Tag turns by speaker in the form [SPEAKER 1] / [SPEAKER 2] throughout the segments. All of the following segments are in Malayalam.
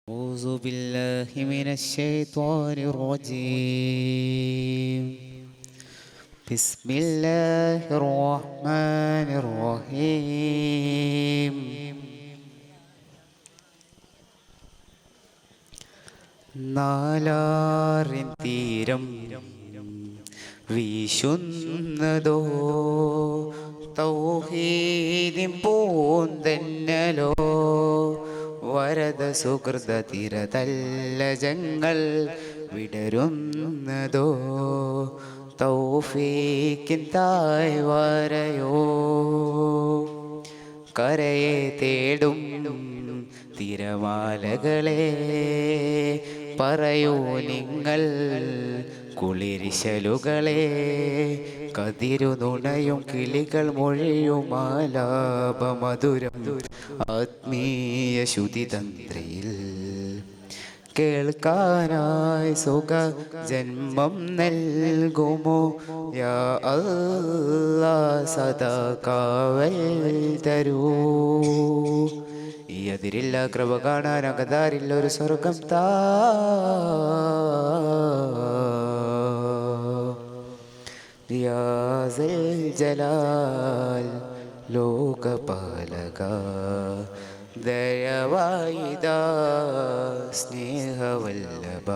[SPEAKER 1] أعوذ بالله من الشيطان الرجيم بسم الله الرحمن الرحيم നാലാറിൻ തീരം വീശുന്നതോ തൗഹീദിൻ പൂന്തന്നലോ വരദ സുഹൃത തിരതല്ലജങ്ങൾ വിടരുന്നതോ തൗഫീക്കിൻ താഴ്വരയോ കരയെ തേടും തിരമാലകളെ പറയൂ നിങ്ങൾ കുളിരിശലുകളെ കതിരുനുണയും കിളികൾ മൊഴിയുമാലാപമധുരം ആത്മീയ ശുതിതന്ത്രയിൽ കേൾക്കാനായി സുഖ ജന്മം നൽകുമോ യാ അല്ലാ സദാ കാവൽ തരൂ. ഈ അതിരില്ല കൃപ കാണാൻ അകതാരില്ല ഒരു സ്വർഗം താ. യാ സൽ ജലാൽ ലോകപാലക ദയവായിദാ സ്നേഹവല്ലഭ.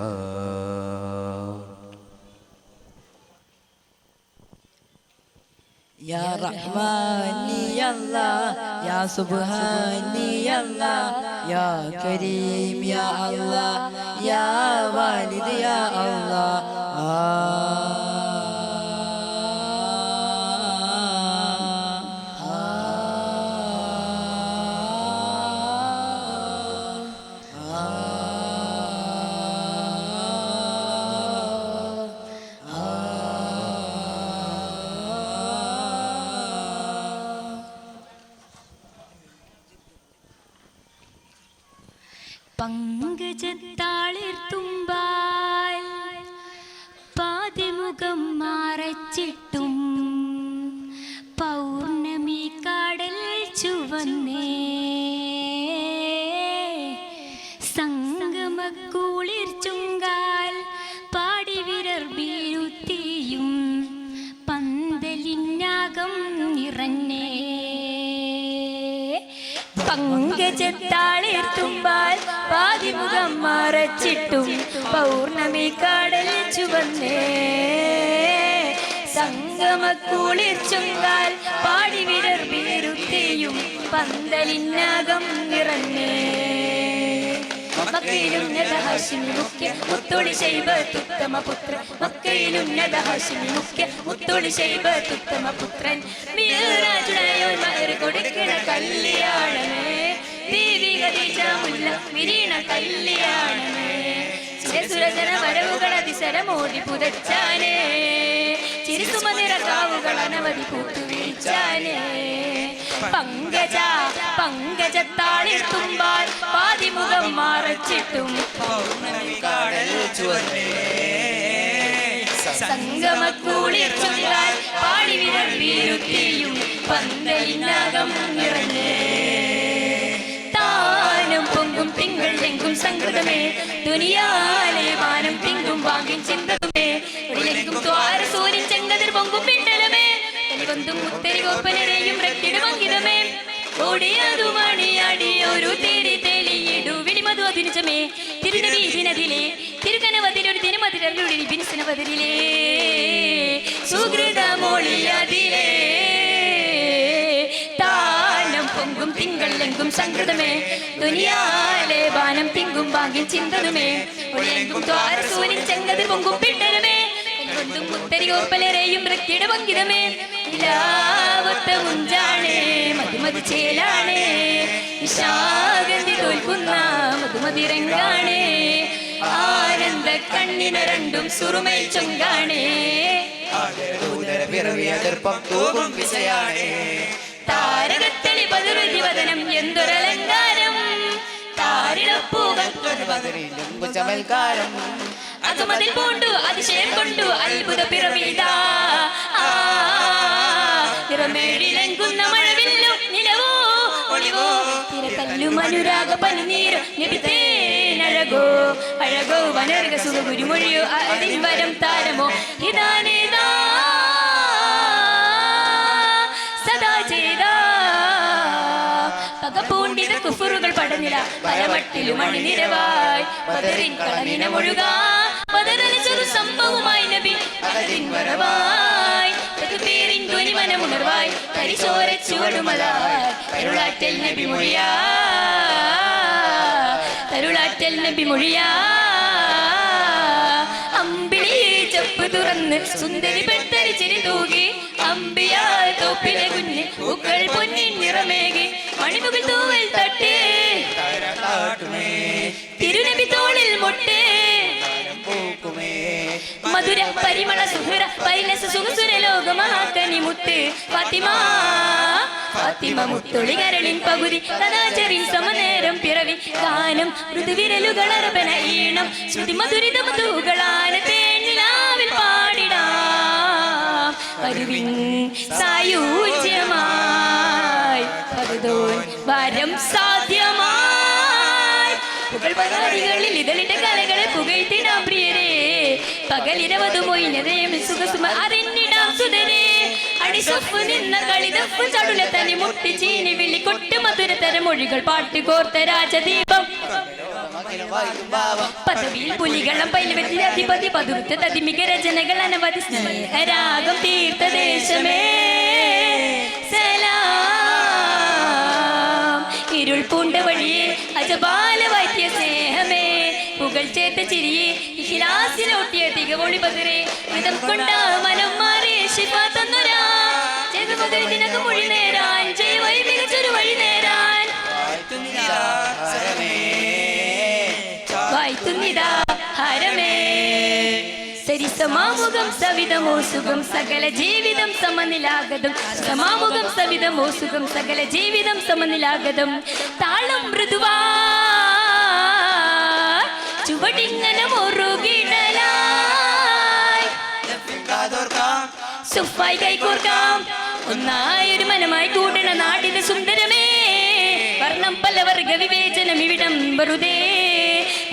[SPEAKER 2] യാ റഹ്മാനി അല്ലാഹ് യാ സുബ്ഹാനി അല്ലാഹ് യാ കരീം യാ അല്ലാഹ് യാ വാലിദ് യാ അല്ലാഹ്.
[SPEAKER 3] പങ്കജത്താളിർത്തുമ്പാൽ പാതിമുഖം മറച്ചിട്ടും പൗർണമി കടൽ ചുവന്നേ സംഗമക്കുളിർ ചുങ്കാൽ പാടിവിരർ ബീരുത്തിയും പന്തലിനാകം നിറഞ്ഞേ പങ്കജത്താളിർത്തുമ്പാൽ പാതിമുഖം മറച്ചിട്ടും പൗർണമി കടൽ ചുവന്നേ സംഗമക്കുളിർ ചുങ്കാൽ പാടിവിരർ ബീരുത്തിയും പന്തലിനാകം നിറഞ്ഞേ മക്കയിലുന്നത ഹാഷിമി മുഖ്യ മുത്തൊളി ശൈബത്തുത്തമ പുത്രൻ മക്കയിലുന്നത ഹാഷിമി മുഖ്യ മുത്തൊളി ശൈബത്തുത്തമ പുത്രൻ മിഅ്റാജുടയോൻ മഹർ കൊടുക്കണ കല്യാണമേ ദേവി ഖദീജമുല്ല വിരീണ കല്യാണമേ സുരജന വരവുകൾ അതിസരമോടി പുതച്ചാനേ ചിരിസുമനിറ കാവുകൾ അനവധി പൂത്തുവീഴ്ച്ചാനേ പങ്കജത്താളിർത്തുമ്പാൽ പാതിമുഖം മറച്ചിട്ടും
[SPEAKER 2] പൗർണമി കടൽ ചുവന്നേ
[SPEAKER 3] സംഗമക്കുളിർ ചുങ്കാൽ പാടിവിരൽ വീരുത്തിയും പന്തലിനാകം നിറഞ്ഞേ താനം പൊങ്കും തിങ്കൾ എങ്കും സംകൃതമേ ദുനിയാലെ വാനം തിങ്കും വാങ്ങിൻ ചിന്തമേ എവിടെയെങ്കും ദ്വാര സൂര്യൻ ചെങ്കതിർ പൊങ്കും പിണ്ടലമേ എലികൊന്തും മുത്തരി ഗോപ്പനരെയും രക്തിടുമങ്കിതമേ ഓടിയതു മണിയാടി ഒരു തേടി തെളിയിടു വിളിമതു അതിനിജമേ തിരുനബീദിനതിലെ തിരുകനവതിലൊരു തിരുമതിരരുടെ ബിൻസിനവതിലേ സുഹൃതമൊളിയതിലേ താനം പൊങ്കും തിങ്കൾ എങ്കും സംകൃതമേ ദുനിയാലെ വാനം തിങ്കും വാങ്ങിൻ ചിന്തതുമേ ഒളിയെങ്കും ദ്വാര സൂര്യൻ ചെങ്കതിർ പൊങ്കും പിണ്ടലമേ എലികൊന്തും മുത്തരി ഗോപ്പനരെയും രക്തിടുമങ്കിതമേ ഇലാവത്ത മുഞ്ചാണേ മധുമതി ചേലാണേ നിശാഗന്ധി തോൽക്കുന്ന മധുമതിരങ്കാണേ ആനന്ദ കണ്ണിന രണ്ടും സുറുമൈ ചൊങ്കാണേ താരകത്തളി പതിവതി വദനം എന്തൊരലങ്കാരം താരിടപ്പൂകൾ ചമൽക്കാരം അതുമതിൽ പൂണ്ടു അതിശയം കൊണ്ടു അത്ഭുത പിറവിതാ നിറമേടിലെങ്കുന്ന മഴവില്ലും നിലവോ ഒളിവോ തിരക്കല്ലും അനുരാഗ പനിനീര് നിബിതേന അഴകോ അഴകോ വനർഗ സുഖ ഗുരുമൊഴിയോ അതിൻ വരം താരമോ ഇതാനേതാ സദാ ചെയ്താ പകപൂണ്ടിത കുഫറുകൾ പടനില പരമട്ടിലും അണിനിരവായി ബദറിൻ കളനിന മുഴുകാ ബദറലിച്ചൊരു സംഭവമായി നബി അതിൻ വരവായി തക്ബീറിൻ ധ്വനി മനമുണർവായി പരിശോര ചുവടുമലായി തരുളാറ്റൽ നബി മൊഴിയാ തരുളാറ്റൽ നബി മൊഴിയാ അമ്പിളി ചെപ്പ് തുറന്ന് സുന്ദരി പെട്ടരിച്ചിരി തൂകി അമ്പിയാ തോപ്പിലെ കുഞ്ഞ് പൂക്കൾ പൊന്നിൻ നിറമേകി മണിമുകൾ തൂവൽ തട്ടേ തിരുനബി തോളിൽ മുട്ടേ മധുര പരിമള സുഹൃ പരിലസ സുഖസുര ലോകമാക്കനി മുത്ത് ഫാത്തിമ ഫാത്തിമ മുത്തൊളി കരളിൻ പകുതി കഥാചരിൻ സമനേരം പിറവി ഗാനം മൃദുവിരലുകൾ അറബന ഈണം ശ്രുതി മധുരിത മധുകളാന തേനിലാവിൽ പാടിടാം വരുവിൻ സായുജ്യമായി പകുതോൻ വരം സാധ്യമായി പുകൾപരാതികളിൽ ഇതളിന്റെ കലകളെ പുകഴ്ത്തിടാം പ്രിയരെ പകലിരവതു മൊയിനതയും സുഖസുമ അറിഞ്ഞിടാം സുതരെ അടിസൊപ്പ് നിന്ന കളിതപ്പ് ചടുല തനി മുട്ടി ചീനി വിളി കൊട്ട് മധുരതര മൊഴികൾ പാട്ടുകോർത്ത രാജദീപം പദവിയിൽ പുലികളം പൈലവത്തിൽ അധിപതി പതുർത്ത തതിമിക രചനകൾ അനവധി സ്നേഹരാഗം തീർത്ഥദേശമേ സലാം ഇരുൾ പൂണ്ട വഴിയെ അജപാല വായിയ സ്നേഹമേ പുകൾ ചേർത്ത ചിരിയെ ഇഖിലാസിനോട്ടിയ തികവൊളി പകരെ മൃതം കൊണ്ട മനം മാറി ശിഫ തന്നൊരാ ചെയ്തുപകരി നിനക്ക് മൊഴി നേരാൻ ജയവൈ മികച്ചൊരു വഴി നേരാൻ വായിത്തുന്നിതാ ഹരമേ സരിസമാമുഖം സവിതമോ സുഖം സകല ജീവിതം സമനിലാഗതം സമാമുഖം സവിതമോ സുഖം സകല ജീവിതം സമനിലാഗതം താളം മൃദുവാ ചുവടിങ്ങനെ മുറുകിടലായി സുഫായി കൈകോർക്കാം ഒന്നായൊരു മനമായി കൂടണ നാടിന് സുന്ദരമേ വർണ്ണം പല വർഗ വിവേചനം ഇവിടം വെറുതെ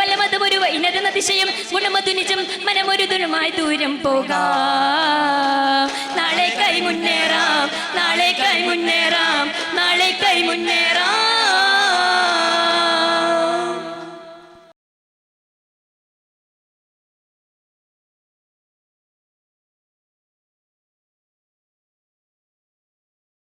[SPEAKER 3] പല മതമൊരു വൈനത അതിശയം ഗുണമതു നിജം മനമൊരു ദുരമായി ദൂരം പോകാം നാളേക്കായി മുന്നേറാം നാളേക്കായി മുന്നേറാം നാളേക്കായി മുന്നേറാം